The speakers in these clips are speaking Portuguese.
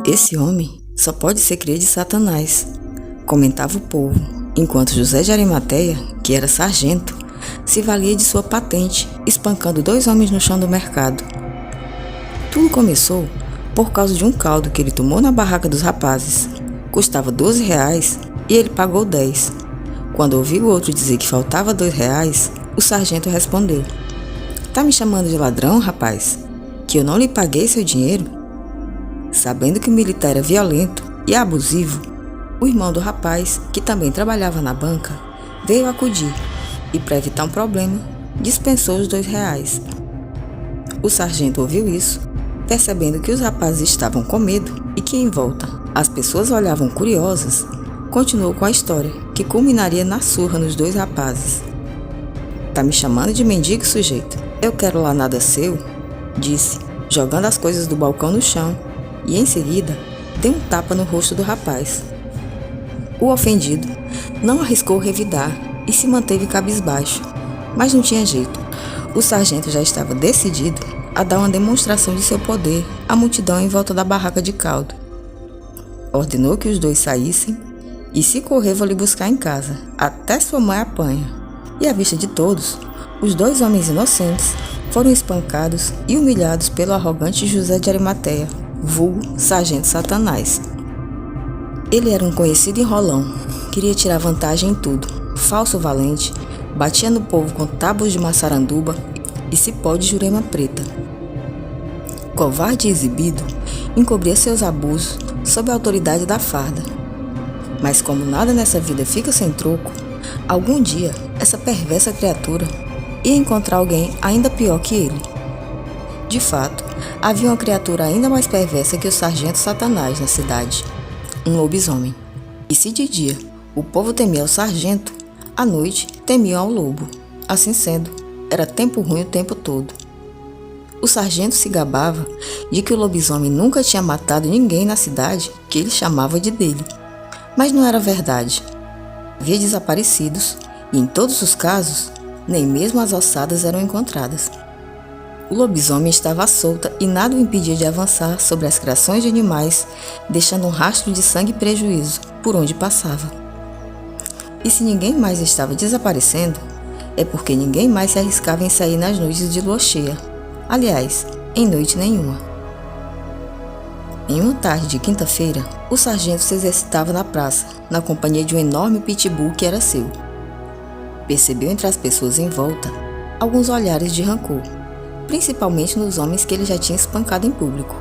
Esse homem só pode ser cria de Satanás, comentava o povo, enquanto José de Arimateia, que era sargento, se valia de sua patente, espancando 2 homens no chão do mercado. Tudo começou por causa de um caldo que ele tomou na barraca dos rapazes. Custava R$12 e ele pagou 10. Quando ouviu o outro dizer que faltava R$2, o sargento respondeu: "Tá me chamando de ladrão, rapaz? Que eu não lhe paguei seu dinheiro?" Sabendo que o militar era violento e abusivo, o irmão do rapaz, que também trabalhava na banca, veio acudir e, para evitar um problema, dispensou os R$2. O sargento ouviu isso, percebendo que os rapazes estavam com medo e que em volta as pessoas olhavam curiosas, continuou com a história, que culminaria na surra nos 2 rapazes. "Tá me chamando de mendigo, sujeito? Eu quero lá nada seu", disse, jogando as coisas do balcão no chão, e em seguida deu um tapa no rosto do rapaz. O ofendido não arriscou revidar e se manteve cabisbaixo, mas não tinha jeito. O sargento já estava decidido a dar uma demonstração de seu poder à multidão em volta da barraca de caldo. Ordenou que os 2 saíssem e, se correr, vou lhe buscar em casa, até sua mãe apanha. E à vista de todos, os 2 homens inocentes foram espancados e humilhados pelo arrogante José de Arimateia, vulgo Sargento Satanás. Ele era um conhecido enrolão, queria tirar vantagem em tudo, falso valente, batia no povo com tábuas de maçaranduba e cipó de jurema preta. Covarde e exibido, encobria seus abusos sob a autoridade da farda. Mas como nada nessa vida fica sem troco, algum dia essa perversa criatura ia encontrar alguém ainda pior que ele. De fato, havia uma criatura ainda mais perversa que o Sargento Satanás na cidade, um lobisomem. E se de dia o povo temia o sargento, à noite temiam ao lobo. Assim sendo, era tempo ruim o tempo todo. O sargento se gabava de que o lobisomem nunca tinha matado ninguém na cidade que ele chamava de dele. Mas não era verdade. Havia desaparecidos e, em todos os casos, nem mesmo as ossadas eram encontradas. O lobisomem estava à solta e nada o impedia de avançar sobre as criações de animais, deixando um rastro de sangue e prejuízo por onde passava. E se ninguém mais estava desaparecendo, é porque ninguém mais se arriscava em sair nas noites de lua cheia. Aliás, em noite nenhuma. Em uma tarde de quinta-feira, o sargento se exercitava na praça, na companhia de um enorme pitbull que era seu. Percebeu entre as pessoas em volta alguns olhares de rancor, principalmente nos homens que ele já tinha espancado em público,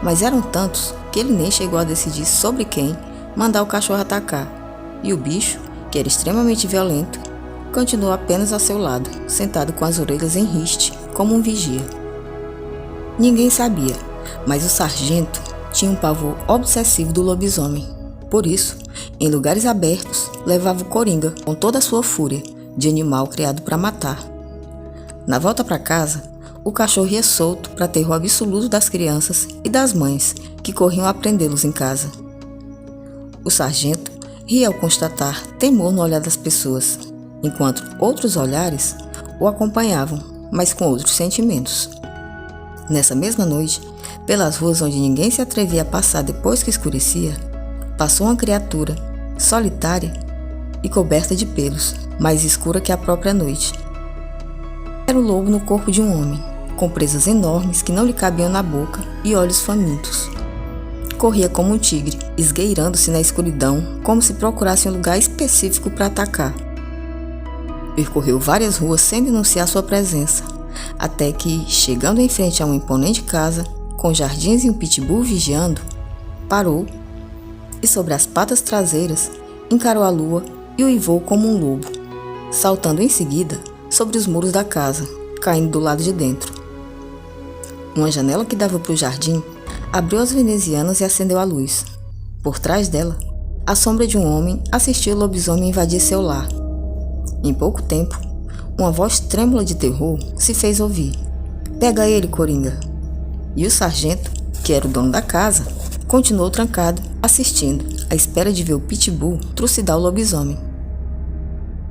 mas eram tantos que ele nem chegou a decidir sobre quem mandar o cachorro atacar, e o bicho, que era extremamente violento, continuou apenas ao seu lado, sentado com as orelhas em riste, como um vigia. Ninguém sabia, mas o sargento tinha um pavor obsessivo do lobisomem. Por isso, em lugares abertos, levava o coringa com toda a sua fúria de animal criado para matar. Na volta para casa, o cachorro ia solto para terror absoluto das crianças e das mães que corriam a prendê-los em casa. O sargento ria ao constatar temor no olhar das pessoas, enquanto outros olhares o acompanhavam, mas com outros sentimentos. Nessa mesma noite, pelas ruas onde ninguém se atrevia a passar depois que escurecia, passou uma criatura, solitária e coberta de pelos, mais escura que a própria noite. Era o lobo no corpo de um homem, com presas enormes que não lhe cabiam na boca e olhos famintos. Corria como um tigre, esgueirando-se na escuridão, como se procurasse um lugar específico para atacar. Percorreu várias ruas sem denunciar sua presença, até que, chegando em frente a uma imponente casa, com jardins e um pitbull vigiando, parou e, sobre as patas traseiras, encarou a lua e uivou como um lobo, saltando em seguida sobre os muros da casa, caindo do lado de dentro. Uma janela que dava para o jardim abriu as venezianas e acendeu a luz. Por trás dela, a sombra de um homem assistiu o lobisomem invadir seu lar. Em pouco tempo, uma voz trêmula de terror se fez ouvir: "Pega ele, coringa!" E o sargento, que era o dono da casa, continuou trancado, assistindo, à espera de ver o pitbull trucidar o lobisomem.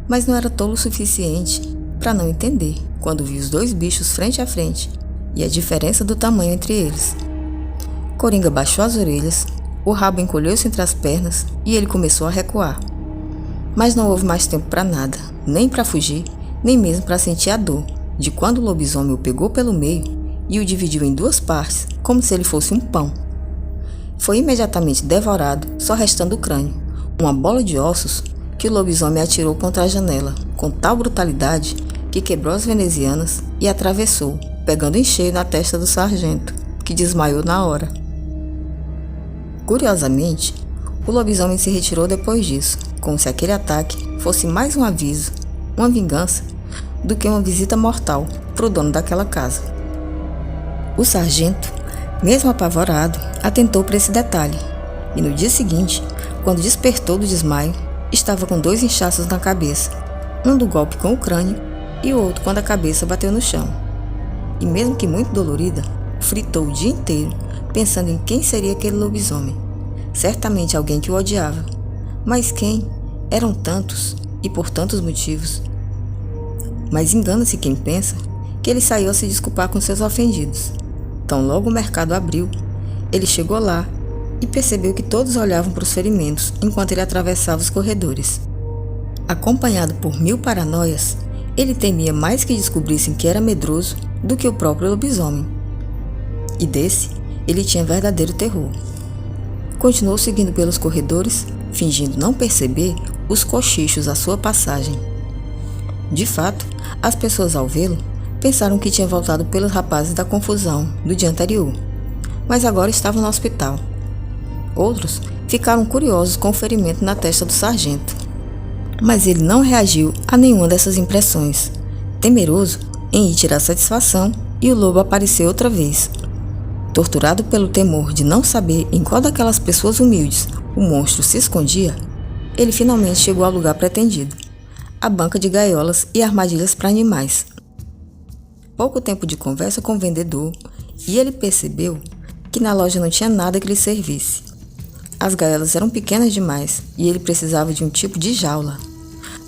Mas não era tolo o suficiente para não entender quando viu os 2 bichos frente a frente e a diferença do tamanho entre eles. Coringa baixou as orelhas, o rabo encolheu-se entre as pernas e ele começou a recuar. Mas não houve mais tempo para nada, nem para fugir, nem mesmo para sentir a dor de quando o lobisomem o pegou pelo meio e o dividiu em duas partes, como se ele fosse um pão. Foi imediatamente devorado, só restando o crânio, uma bola de ossos que o lobisomem atirou contra a janela, com tal brutalidade que quebrou as venezianas e atravessou, pegando em cheio na testa do sargento, que desmaiou na hora. Curiosamente, o lobisomem se retirou depois disso, como se aquele ataque fosse mais um aviso, uma vingança, do que uma visita mortal para o dono daquela casa. O sargento, mesmo apavorado, atentou para esse detalhe, e no dia seguinte, quando despertou do desmaio, estava com 2 inchaços na cabeça, um do golpe com o crânio e o outro quando a cabeça bateu no chão. E mesmo que muito dolorida, fritou o dia inteiro, pensando em quem seria aquele lobisomem. Certamente alguém que o odiava. Mas quem? Eram tantos, e por tantos motivos. Mas engana-se quem pensa que ele saiu a se desculpar com seus ofendidos. Tão logo o mercado abriu, ele chegou lá e percebeu que todos olhavam para os ferimentos enquanto ele atravessava os corredores. Acompanhado por 1000 paranoias, ele temia mais que descobrissem que era medroso do que o próprio lobisomem. E desse, ele tinha verdadeiro terror. Continuou seguindo pelos corredores, fingindo não perceber os cochichos à sua passagem. De fato, as pessoas ao vê-lo pensaram que tinha voltado pelos rapazes da confusão do dia anterior, mas agora estava no hospital. Outros ficaram curiosos com o ferimento na testa do sargento, mas ele não reagiu a nenhuma dessas impressões, temeroso em ir tirar satisfação, e o lobo apareceu outra vez. Torturado pelo temor de não saber em qual daquelas pessoas humildes o monstro se escondia, ele finalmente chegou ao lugar pretendido, a banca de gaiolas e armadilhas para animais. Pouco tempo de conversa com o vendedor e ele percebeu que na loja não tinha nada que lhe servisse. As gaiolas eram pequenas demais e ele precisava de um tipo de jaula.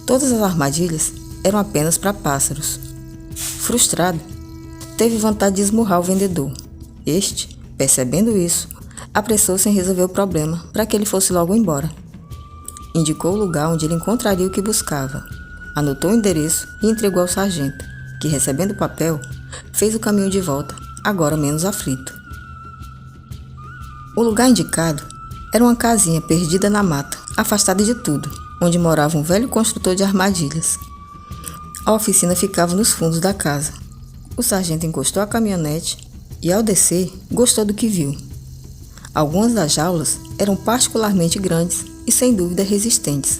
Todas as armadilhas eram apenas para pássaros. Frustrado, teve vontade de esmurrar o vendedor. Este, percebendo isso, apressou-se em resolver o problema para que ele fosse logo embora. Indicou o lugar onde ele encontraria o que buscava, anotou o endereço e entregou ao sargento, que, recebendo o papel, fez o caminho de volta, agora menos aflito. O lugar indicado era uma casinha perdida na mata, afastada de tudo, onde morava um velho construtor de armadilhas. A oficina ficava nos fundos da casa. O sargento encostou a caminhonete e, ao descer, gostou do que viu. Algumas das jaulas eram particularmente grandes e, sem dúvida, resistentes.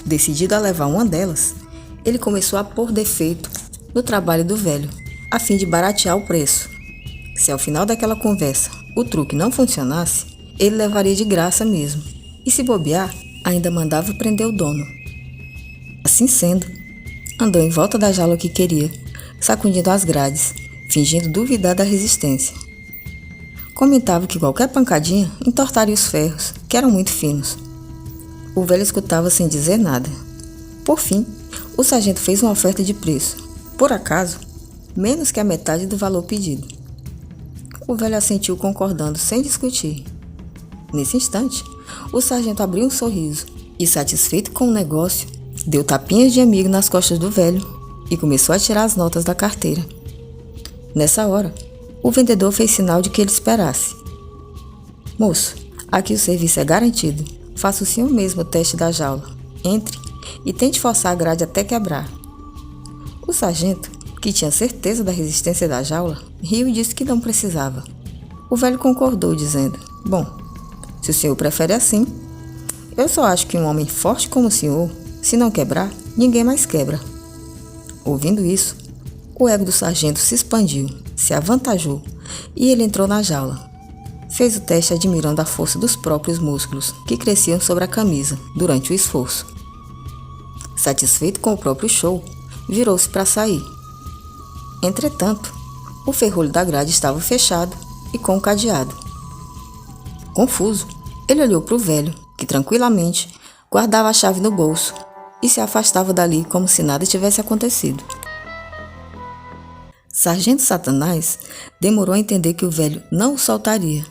Decidido a levar uma delas, ele começou a pôr defeito no trabalho do velho, a fim de baratear o preço. Se ao final daquela conversa o truque não funcionasse, ele levaria de graça mesmo, e se bobear, ainda mandava prender o dono. Assim sendo, andou em volta da jaula que queria, sacudindo as grades, fingindo duvidar da resistência. Comentava que qualquer pancadinha entortaria os ferros, que eram muito finos. O velho escutava sem dizer nada. Por fim, o sargento fez uma oferta de preço, por acaso, menos que a metade do valor pedido. O velho assentiu concordando sem discutir. Nesse instante, o sargento abriu um sorriso e, satisfeito com o negócio, deu tapinhas de amigo nas costas do velho e começou a tirar as notas da carteira. Nessa hora, o vendedor fez sinal de que ele esperasse. Moço, aqui o serviço é garantido. Faça o senhor mesmo o teste da jaula. Entre e tente forçar a grade até quebrar. O sargento, que tinha certeza da resistência da jaula, riu e disse que não precisava. O velho concordou, dizendo: bom, se o senhor prefere assim, eu só acho que um homem forte como o senhor, se não quebrar, ninguém mais quebra. Ouvindo isso, o ego do sargento se expandiu, se avantajou e ele entrou na jaula. Fez o teste admirando a força dos próprios músculos que cresciam sobre a camisa durante o esforço. Satisfeito com o próprio show, virou-se para sair. Entretanto, o ferrolho da grade estava fechado e com o cadeado. Confuso, ele olhou para o velho, que tranquilamente guardava a chave no bolso e se afastava dali como se nada tivesse acontecido. Sargento Satanás demorou a entender que o velho não o soltaria,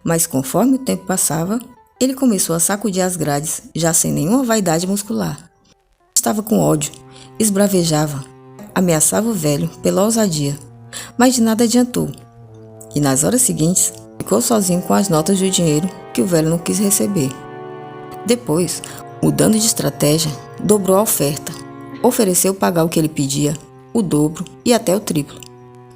Mas conforme o tempo passava, ele começou a sacudir as grades, já sem nenhuma vaidade muscular. Estava com ódio, esbravejava, ameaçava o velho pela ousadia, mas de nada adiantou. E nas horas seguintes, ficou sozinho com as notas de dinheiro que o velho não quis receber. Depois, mudando de estratégia, dobrou a oferta. Ofereceu pagar o que ele pedia, o dobro e até o triplo.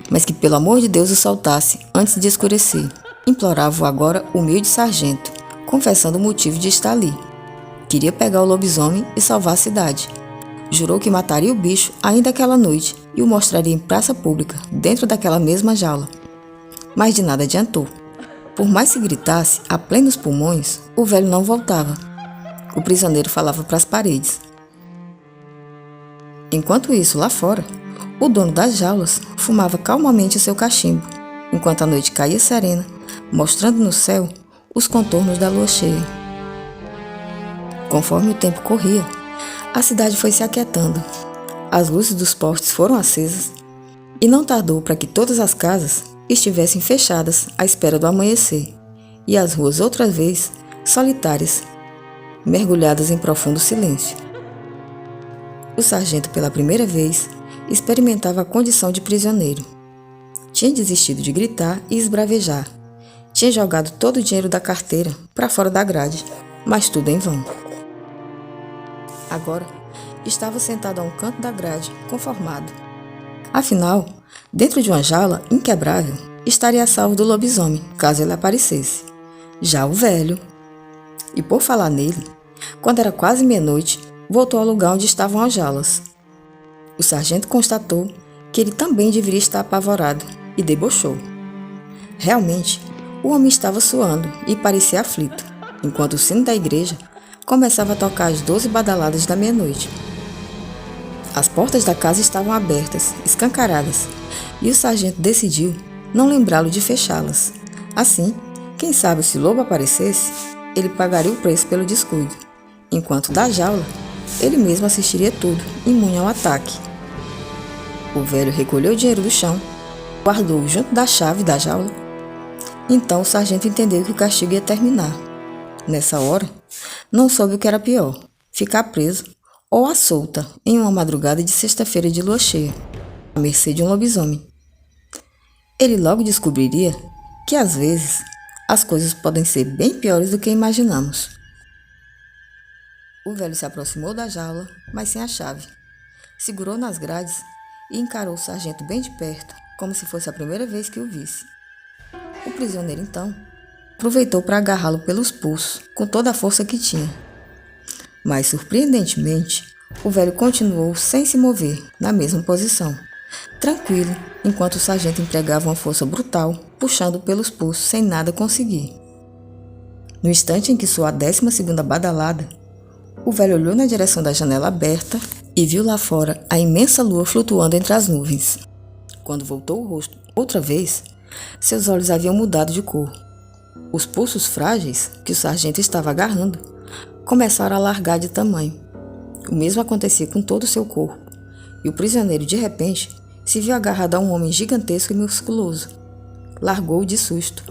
Mas que pelo amor de Deus o soltasse antes de escurecer. Implorava-o agora o humilde sargento, confessando o motivo de estar ali. Queria pegar o lobisomem e salvar a cidade. Jurou que mataria o bicho ainda aquela noite e o mostraria em praça pública, dentro daquela mesma jaula. Mas de nada adiantou. Por mais que gritasse, a plenos pulmões, o velho não voltava. O prisioneiro falava para as paredes. Enquanto isso, lá fora, o dono das jaulas fumava calmamente seu cachimbo, enquanto a noite caía serena, mostrando no céu os contornos da lua cheia. Conforme o tempo corria, a cidade foi se aquietando. As luzes dos postes foram acesas e não tardou para que todas as casas estivessem fechadas à espera do amanhecer e as ruas outra vez solitárias, mergulhadas em profundo silêncio. O sargento, pela primeira vez, experimentava a condição de prisioneiro. Tinha desistido de gritar e esbravejar. Tinha jogado todo o dinheiro da carteira para fora da grade, mas tudo em vão. Agora, estava sentado a um canto da grade, conformado. Afinal, dentro de uma jaula inquebrável, estaria a salvo do lobisomem, caso ele aparecesse. Já o velho... E por falar nele, quando era quase meia-noite, voltou ao lugar onde estavam as jaulas. O sargento constatou que ele também deveria estar apavorado e debochou. Realmente, o homem estava suando e parecia aflito, enquanto o sino da igreja começava a tocar as 12 badaladas da meia-noite. As portas da casa estavam abertas, escancaradas, e o sargento decidiu não lembrá-lo de fechá-las. Assim, quem sabe se o lobo aparecesse, ele pagaria o preço pelo descuido, enquanto da jaula, ele mesmo assistiria tudo, imune ao ataque. O velho recolheu o dinheiro do chão, guardou-o junto da chave da jaula. Então o sargento entendeu que o castigo ia terminar. Nessa hora, não soube o que era pior, ficar preso ou à solta em uma madrugada de sexta-feira de lua cheia, à mercê de um lobisomem. Ele logo descobriria que, às vezes, as coisas podem ser bem piores do que imaginamos. O velho se aproximou da jaula, mas sem a chave. Segurou nas grades e encarou o sargento bem de perto, como se fosse a primeira vez que o visse. O prisioneiro, então, aproveitou para agarrá-lo pelos pulsos, com toda a força que tinha. Mas, surpreendentemente, o velho continuou sem se mover, na mesma posição, tranquilo, enquanto o sargento empregava uma força brutal, puxando pelos pulsos sem nada conseguir. No instante em que soou a 12ª badalada, o velho olhou na direção da janela aberta e viu lá fora a imensa lua flutuando entre as nuvens. Quando voltou o rosto outra vez, seus olhos haviam mudado de cor. Os pulsos frágeis, que o sargento estava agarrando, começaram a largar de tamanho. O mesmo acontecia com todo o seu corpo, e o prisioneiro, de repente, se viu agarrado a um homem gigantesco e musculoso. Largou-o de susto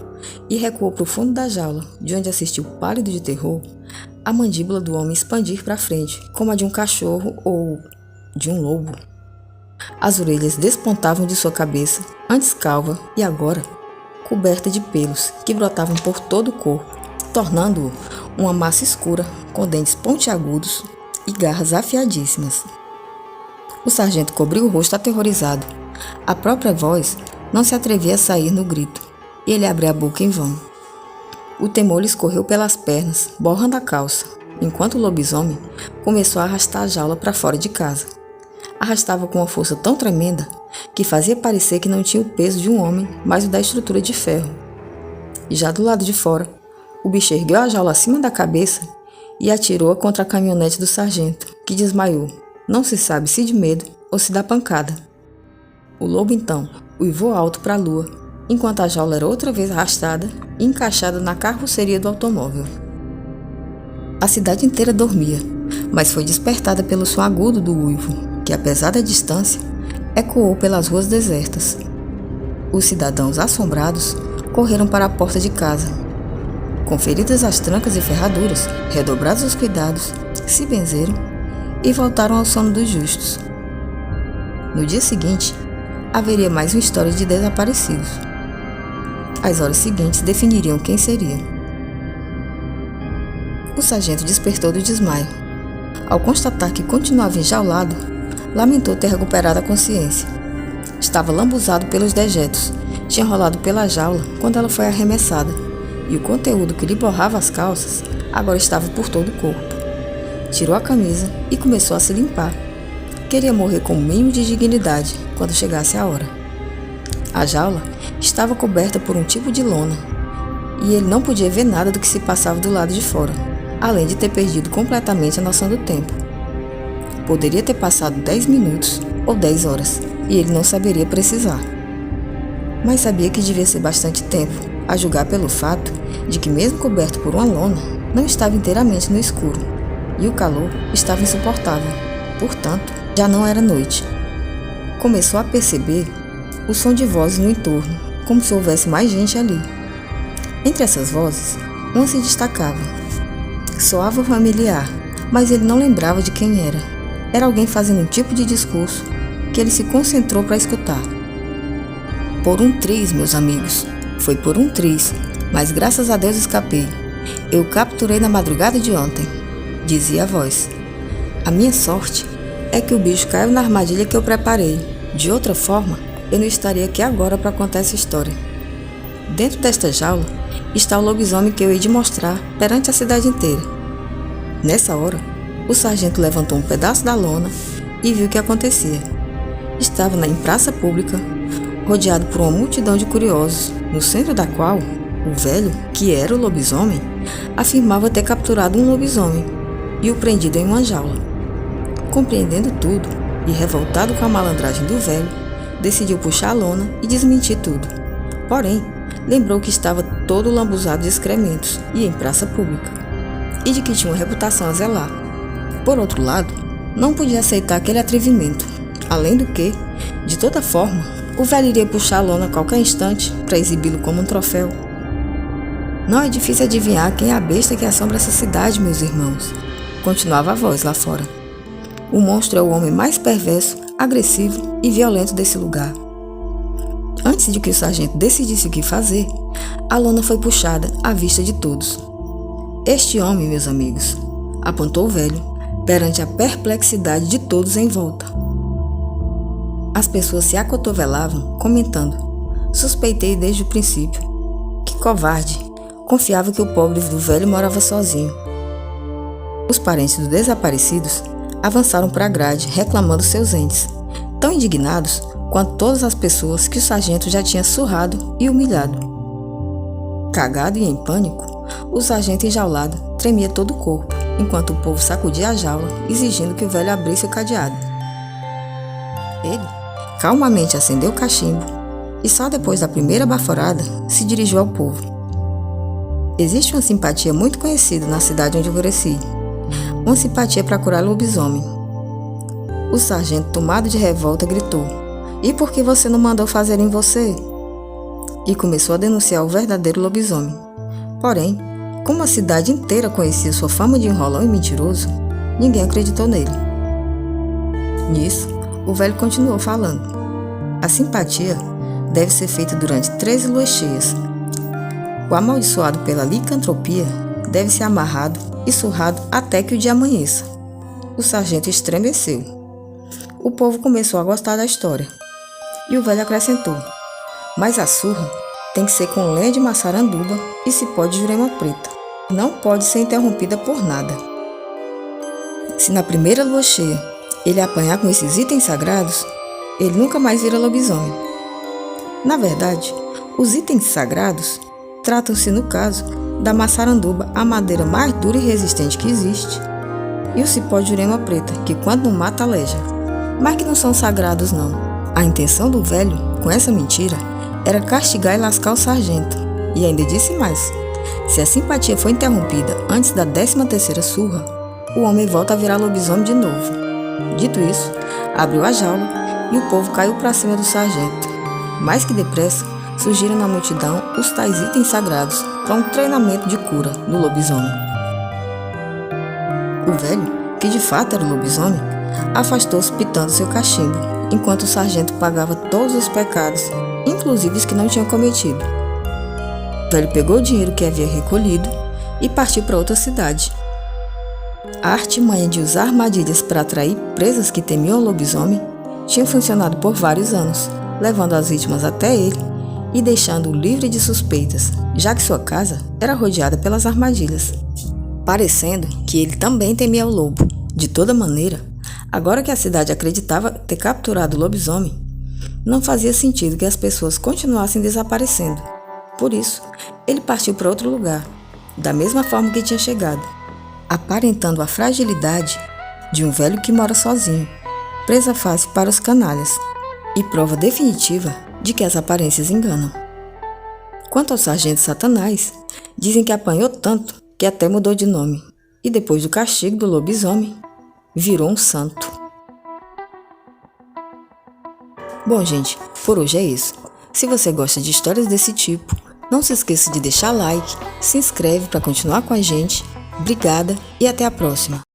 e recuou para o fundo da jaula, de onde assistiu pálido de terror a mandíbula do homem expandir para frente, como a de um cachorro ou de um lobo. As orelhas despontavam de sua cabeça, antes calva e agora coberta de pelos que brotavam por todo o corpo, tornando-o uma massa escura com dentes pontiagudos e garras afiadíssimas. O sargento cobriu o rosto aterrorizado. A própria voz não se atrevia a sair no grito, e ele abriu a boca em vão. O temor lhe escorreu pelas pernas, borrando a calça, enquanto o lobisomem começou a arrastar a jaula para fora de casa. Arrastava com uma força tão tremenda que fazia parecer que não tinha o peso de um homem, mas o da estrutura de ferro. E já do lado de fora, o bicho ergueu a jaula acima da cabeça e atirou-a contra a caminhonete do sargento, que desmaiou, não se sabe se de medo ou se da pancada. O lobo, então, uivou alto para a lua, enquanto a jaula era outra vez arrastada e encaixada na carroceria do automóvel. A cidade inteira dormia, mas foi despertada pelo som agudo do uivo, que, apesar da distância, ecoou pelas ruas desertas. Os cidadãos assombrados correram para a porta de casa, Conferidas as trancas e ferraduras, redobrados os cuidados, se benzeram e voltaram ao sono dos justos. No dia seguinte, haveria mais uma história de desaparecidos. As horas seguintes definiriam quem seriam. O sargento despertou do desmaio. Ao constatar que continuava enjaulado, lamentou ter recuperado a consciência. Estava lambuzado pelos dejetos, tinha rolado pela jaula quando ela foi arremessada, e o conteúdo que lhe borrava as calças agora estava por todo o corpo. Tirou a camisa e começou a se limpar. Queria morrer com o mínimo de dignidade quando chegasse a hora. A jaula estava coberta por um tipo de lona, e ele não podia ver nada do que se passava do lado de fora, além de ter perdido completamente a noção do tempo. Poderia ter passado 10 minutos ou 10 horas, e ele não saberia precisar. Mas sabia que devia ser bastante tempo, a julgar pelo fato de que, mesmo coberto por uma lona, não estava inteiramente no escuro, e o calor estava insuportável. Portanto, já não era noite. Começou a perceber o som de vozes no entorno, como se houvesse mais gente ali. Entre essas vozes, uma se destacava. Soava familiar, mas ele não lembrava de quem era. Era alguém fazendo um tipo de discurso que ele se concentrou para escutar. Por um triz, meus amigos. Foi por um triz, mas graças a Deus escapei. Eu o capturei na madrugada de ontem, dizia a voz. A minha sorte é que o bicho caiu na armadilha que eu preparei. De outra forma, eu não estaria aqui agora para contar essa história. Dentro desta jaula está o lobisomem que eu hei de mostrar perante a cidade inteira. Nessa hora, o sargento levantou um pedaço da lona e viu o que acontecia. Estava em praça pública, rodeado por uma multidão de curiosos, no centro da qual o velho, que era o lobisomem, afirmava ter capturado um lobisomem e o prendido em uma jaula. Compreendendo tudo e revoltado com a malandragem do velho, decidiu puxar a lona e desmentir tudo. Porém, lembrou que estava todo lambuzado de excrementos e em praça pública, e de que tinha uma reputação a zelar. Por outro lado, não podia aceitar aquele atrevimento, além do que, de toda forma, o velho iria puxar a lona a qualquer instante para exibi-lo como um troféu. Não é difícil adivinhar quem é a besta que assombra essa cidade, meus irmãos, continuava a voz lá fora. O monstro é o homem mais perverso, agressivo e violento desse lugar. Antes de que o sargento decidisse o que fazer, a lona foi puxada à vista de todos. Este homem, meus amigos, apontou o velho, perante a perplexidade de todos em volta. As pessoas se acotovelavam, comentando: suspeitei desde o princípio. Que covarde! Confiava que o pobre do velho morava sozinho. Os parentes dos desaparecidos avançaram para a grade, reclamando seus entes, tão indignados quanto todas as pessoas que o sargento já tinha surrado e humilhado. Cagado e em pânico, o sargento enjaulado tremia todo o corpo, enquanto o povo sacudia a jaula, exigindo que o velho abrisse o cadeado. Ele calmamente acendeu o cachimbo e só depois da primeira baforada se dirigiu ao povo. Existe uma simpatia muito conhecida na cidade onde eu cresci, uma simpatia para curar lobisomem. O sargento, tomado de revolta, gritou: "E por que você não mandou fazer em você?" E começou a denunciar o verdadeiro lobisomem. Porém, como a cidade inteira conhecia sua fama de enrolão e mentiroso, ninguém acreditou nele. Nisso, o velho continuou falando: a simpatia deve ser feita durante 13 luas cheias. O amaldiçoado pela licantropia deve ser amarrado e surrado até que o dia amanheça. O sargento estremeceu. O povo começou a gostar da história. E o velho acrescentou: mas a surra tem que ser com lenha de maçaranduba e cipó de jurema preta. Não pode ser interrompida por nada. Se na primeira lua cheia ele apanhar com esses itens sagrados, ele nunca mais vira lobisomem. Na verdade, os itens sagrados tratam-se, no caso, da maçaranduba, a madeira mais dura e resistente que existe, e o cipó de jurema preta, que quando não mata, aleja, mas que não são sagrados não. A intenção do velho, com essa mentira, era castigar e lascar o sargento, e ainda disse mais: se a simpatia for interrompida antes da 13ª surra, o homem volta a virar lobisomem de novo. Dito isso, abriu a jaula e o povo caiu para cima do sargento. Mais que depressa, surgiram na multidão os tais itens sagrados, para um treinamento de cura do lobisomem. O velho, que de fato era o lobisomem, afastou-se pitando seu cachimbo, enquanto o sargento pagava todos os pecados, inclusive os que não tinha cometido. O velho pegou o dinheiro que havia recolhido e partiu para outra cidade. A artimanha de usar armadilhas para atrair presas que temiam o lobisomem tinha funcionado por vários anos, levando as vítimas até ele e deixando-o livre de suspeitas, já que sua casa era rodeada pelas armadilhas, parecendo que ele também temia o lobo. De toda maneira, agora que a cidade acreditava ter capturado o lobisomem, não fazia sentido que as pessoas continuassem desaparecendo. Por isso, ele partiu para outro lugar, da mesma forma que tinha chegado, aparentando a fragilidade de um velho que mora sozinho, presa fácil para os canalhas, e prova definitiva de que as aparências enganam. Quanto ao sargento Satanás, dizem que apanhou tanto que até mudou de nome, e depois do castigo do lobisomem, virou um santo. Bom, gente, por hoje é isso. Se você gosta de histórias desse tipo, não se esqueça de deixar like, se inscreve para continuar com a gente. Obrigada e até a próxima!